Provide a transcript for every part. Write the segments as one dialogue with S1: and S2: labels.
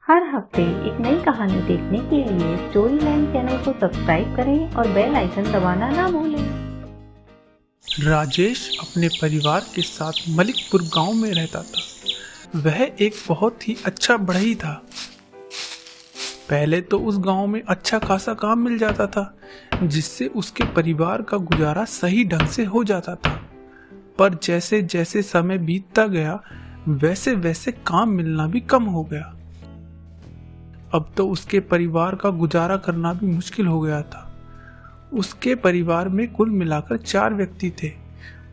S1: हर हफ्ते एक नई कहानी देखने के लिए स्टोरी लाइन चैनल को सब्सक्राइब करें और बेल आइकन दबाना ना भूलें।
S2: राजेश अपने परिवार के साथ मलिकपुर गांव में रहता था। वह एक बहुत ही अच्छा बढ़ई था। पहले तो उस गांव में अच्छा खासा काम मिल जाता था, जिससे उसके परिवार का गुजारा सही ढंग से हो जाता था। पर जैसे जैसे समय बीतता गया, वैसे वैसे काम मिलना भी कम हो गया। अब तो उसके परिवार का गुजारा करना भी मुश्किल हो गया था। उसके परिवार में कुल मिलाकर 4 व्यक्ति थे।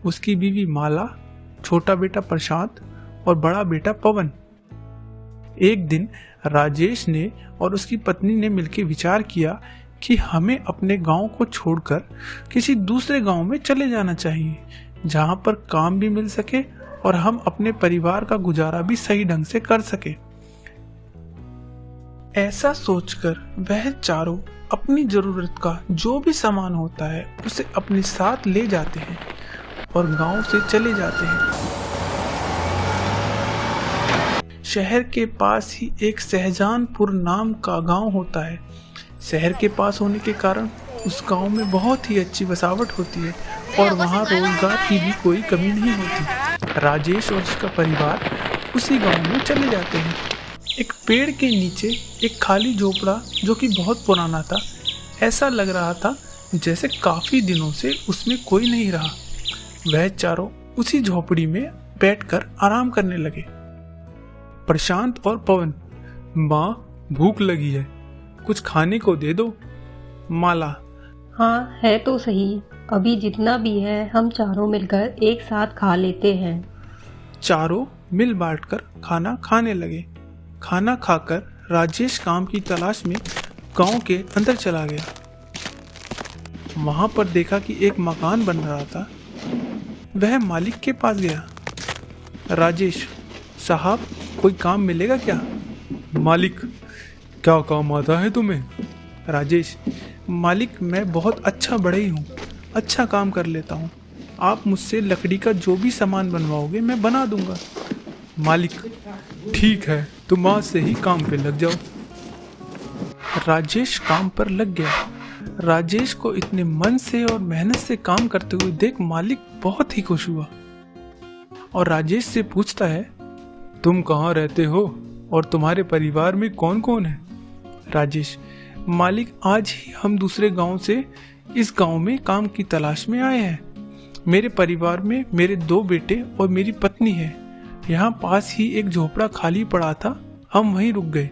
S2: उसकी बीवी माला, छोटा बेटा प्रशांत और बड़ा बेटा पवन। एक दिन राजेश ने और उसकी पत्नी ने मिलकर विचार किया कि हमें अपने गांव को छोड़कर किसी दूसरे गांव में चले जाना चाहिए, जहां पर काम भी मिल सके और हम अपने परिवार का गुजारा भी सही ढंग से कर सके। ऐसा सोचकर वह चारों अपनी जरूरत का जो भी सामान होता है उसे अपने साथ ले जाते हैं और गांव से चले जाते हैं। शहर के पास ही एक सहजानपुर नाम का गांव होता है। शहर के पास होने के कारण उस गांव में बहुत ही अच्छी बसावट होती है और वहां रोजगार की भी कोई कमी नहीं होती। राजेश और उसका परिवार उसी गांव में चले जाते हैं। एक पेड़ के नीचे एक खाली झोपड़ा जो कि बहुत पुराना था। ऐसा लग रहा था जैसे काफी दिनों से उसमें कोई नहीं रहा। वह चारों उसी झोपड़ी में बैठकर आराम करने लगे। प्रशांत और पवन, माँ भूख लगी है, कुछ खाने को दे दो। माला,
S3: हाँ है तो सही, अभी जितना भी है हम चारों मिलकर एक साथ खा लेते हैं।
S2: चारों मिल बांटकर खाना खाने लगे। खाना खाकर राजेश काम की तलाश में गांव के अंदर चला गया। वहां पर देखा कि एक मकान बन रहा था। वह मालिक के पास गया। राजेश साहब, कोई काम मिलेगा क्या? मालिक, क्या काम आता है तुम्हें? राजेश, मालिक मैं बहुत अच्छा बढ़ई हूँ, अच्छा काम कर लेता हूँ। आप मुझसे लकड़ी का जो भी सामान बनवाओगे मैं बना दूंगा। मालिक, ठीक है, तुम आज से ही काम पे लग जाओ। राजेश काम पर लग गया। राजेश को इतने मन से और मेहनत से काम करते हुए देख मालिक बहुत ही खुश हुआ और राजेश से पूछता है, तुम कहाँ रहते हो और तुम्हारे परिवार में कौन कौन है? राजेश, मालिक आज ही हम दूसरे गांव से इस गांव में काम की तलाश में आए हैं। मेरे परिवार में मेरे 2 बेटे और मेरी पत्नी है। यहाँ पास ही एक झोपड़ा खाली पड़ा था, हम वहीं रुक गए।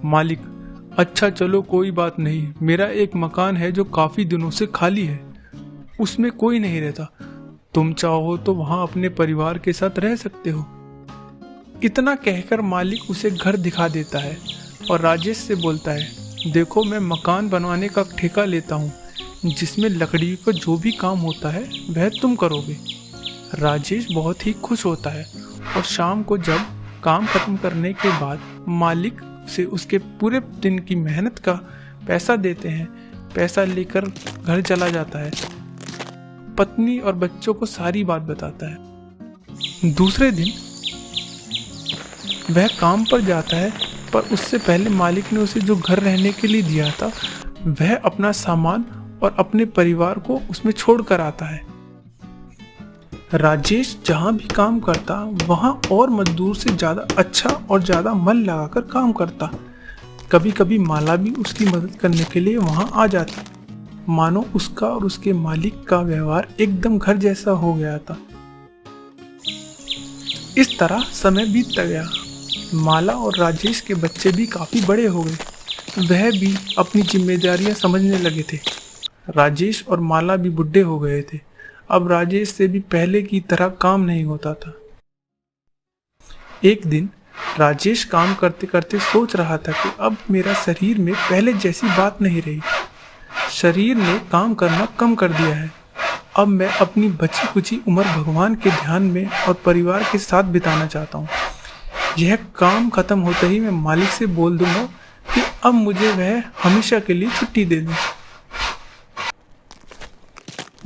S2: मालिक, अच्छा चलो कोई बात नहीं, मेरा एक मकान है जो काफी दिनों से खाली है, उसमें कोई नहीं रहता। तुम चाहो तो वहां अपने परिवार के साथ रह सकते हो। इतना कहकर मालिक उसे घर दिखा देता है और राजेश से बोलता है, देखो मैं मकान बनवाने का ठेका लेता हूँ, जिसमें लकड़ी का जो भी काम होता है वह तुम करोगे। राजेश बहुत ही खुश होता है और शाम को जब काम खत्म करने के बाद मालिक से उसके पूरे दिन की मेहनत का पैसा देते हैं। पैसा लेकर घर चला जाता है। पत्नी और बच्चों को सारी बात बताता है। दूसरे दिन वह काम पर जाता है, पर उससे पहले मालिक ने उसे जो घर रहने के लिए दिया था वह अपना सामान और अपने परिवार को उसमें छोड़ कर आता है। राजेश जहाँ भी काम करता वहाँ और मजदूर से ज़्यादा अच्छा और ज़्यादा मन लगाकर काम करता। कभी कभी माला भी उसकी मदद करने के लिए वहाँ आ जाती। मानो उसका और उसके मालिक का व्यवहार एकदम घर जैसा हो गया था। इस तरह समय बीतता गया। माला और राजेश के बच्चे भी काफ़ी बड़े हो गए। वह भी अपनी जिम्मेदारियां समझने लगे थे। राजेश और माला भी बुढ़े हो गए थे। अब राजेश से भी पहले की तरह काम नहीं होता था। एक दिन राजेश काम करते करते सोच रहा था कि अब मेरा शरीर में पहले जैसी बात नहीं रही। शरीर ने काम करना कम कर दिया है। अब मैं अपनी बची कुची उम्र भगवान के ध्यान में और परिवार के साथ बिताना चाहता हूँ। यह काम खत्म होते ही मैं मालिक से बोल दूंगा कि अब मुझे वह हमेशा के लिए छुट्टी दे दें।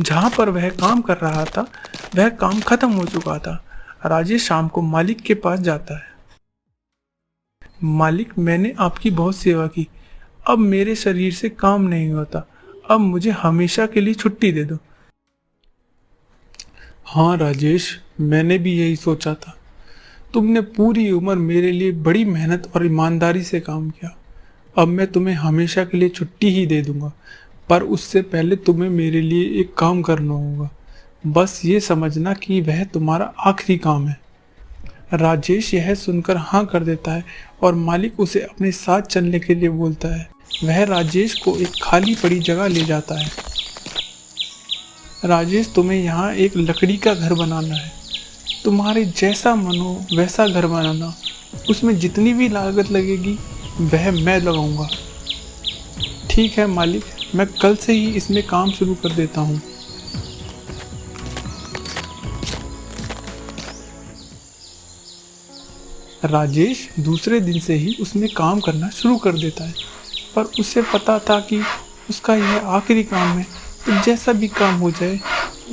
S2: जहाँ पर वह काम कर रहा था वह काम खत्म हो चुका था। राजेश शाम को मालिक के पास जाता है। मालिक, मैंने आपकी बहुत सेवा की, अब मेरे शरीर से काम नहीं होता, अब मुझे हमेशा के लिए छुट्टी दे दो। हाँ राजेश, मैंने भी यही सोचा था। तुमने पूरी उम्र मेरे लिए बड़ी मेहनत और ईमानदारी से काम किया। अब मैं तुम्हें हमेशा के लिए छुट्टी ही दे दूंगा, पर उससे पहले तुम्हें मेरे लिए एक काम करना होगा। बस ये समझना कि वह तुम्हारा आखिरी काम है। राजेश यह सुनकर हाँ कर देता है और मालिक उसे अपने साथ चलने के लिए बोलता है। वह राजेश को एक खाली पड़ी जगह ले जाता है। राजेश, तुम्हें यहाँ एक लकड़ी का घर बनाना है। तुम्हारे जैसा मन हो वैसा घर बनाना। उसमें जितनी भी लागत लगेगी वह मैं लगाऊंगा। ठीक है मालिक, मैं कल से ही इसमें काम शुरू कर देता हूँ। राजेश दूसरे दिन से ही उसमें काम करना शुरू कर देता है, पर उसे पता था कि उसका यह आखिरी काम है, तो जैसा भी काम हो जाए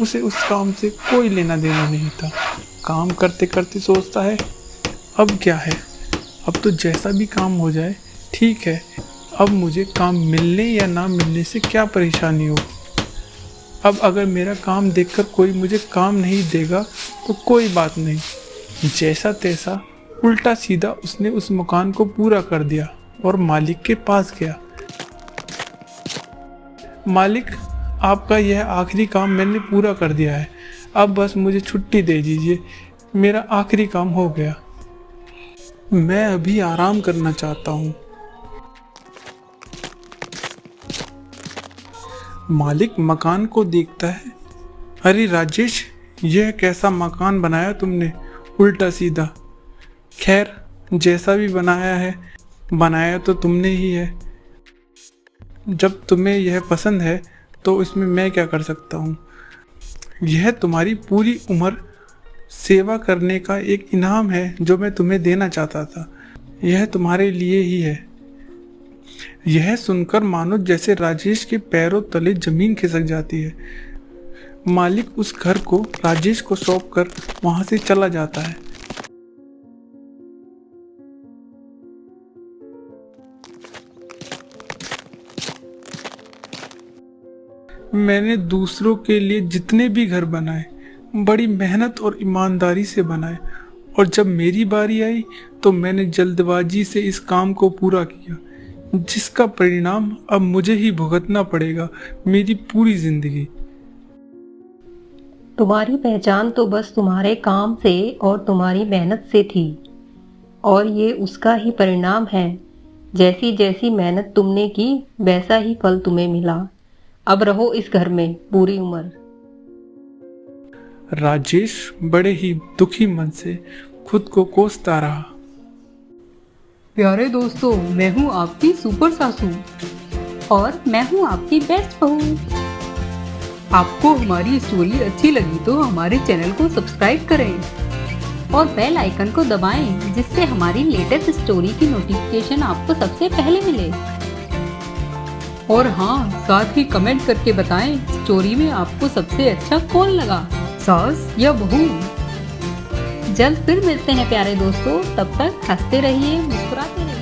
S2: उसे उस काम से कोई लेना देना नहीं था। काम करते करते सोचता है, अब क्या है, अब तो जैसा भी काम हो जाए ठीक है, अब मुझे काम मिलने या ना मिलने से क्या परेशानी हो। अब अगर मेरा काम देखकर कोई मुझे काम नहीं देगा तो कोई बात नहीं। जैसा तैसा उल्टा सीधा उसने उस मकान को पूरा कर दिया और मालिक के पास गया। मालिक, आपका यह आखिरी काम मैंने पूरा कर दिया है, अब बस मुझे छुट्टी दे दीजिए, मेरा आखिरी काम हो गया। मैं अभी आराम करना चाहता हूँ। मालिक मकान को देखता है। अरे राजेश, यह कैसा मकान बनाया तुमने, उल्टा सीधा। खैर, जैसा भी बनाया है, बनाया तो तुमने ही है। जब तुम्हें यह पसंद है तो इसमें मैं क्या कर सकता हूँ। यह तुम्हारी पूरी उम्र सेवा करने का एक इनाम है जो मैं तुम्हें देना चाहता था। यह तुम्हारे लिए ही है। यह सुनकर मानो जैसे राजेश के पैरों तले जमीन खिसक जाती है। मालिक उस घर को राजेश को सौंपकर वहां से चला जाता है। मैंने दूसरों के लिए जितने भी घर बनाए बड़ी मेहनत और ईमानदारी से बनाए, और जब मेरी बारी आई तो मैंने जल्दबाजी से इस काम को पूरा किया, जिसका परिणाम अब मुझे ही भुगतना पड़ेगा मेरी पूरी जिंदगी।
S3: तुम्हारी पहचान तो बस तुम्हारे काम से और तुम्हारी मेहनत से थी, और ये उसका ही परिणाम है। जैसी जैसी मेहनत तुमने की वैसा ही फल तुम्हें मिला। अब रहो इस घर में पूरी उम्र।
S2: राजेश बड़े ही दुखी मन से खुद को कोसता रहा।
S4: प्यारे दोस्तों, मैं हूँ आपकी सुपर सासू
S5: और मैं हूँ आपकी बेस्ट बहू।
S4: आपको हमारी स्टोरी अच्छी लगी तो हमारे चैनल को सब्सक्राइब करें
S5: और बेल आइकन को दबाएं, जिससे हमारी लेटेस्ट स्टोरी की नोटिफिकेशन आपको सबसे पहले मिले।
S4: और हाँ, साथ ही कमेंट करके बताएं स्टोरी में आपको सबसे अच्छा कौन लगा, सास या बहू।
S5: जल्द फिर मिलते हैं प्यारे दोस्तों, तब तक हंसते रहिए, मुस्कुराते रहिए।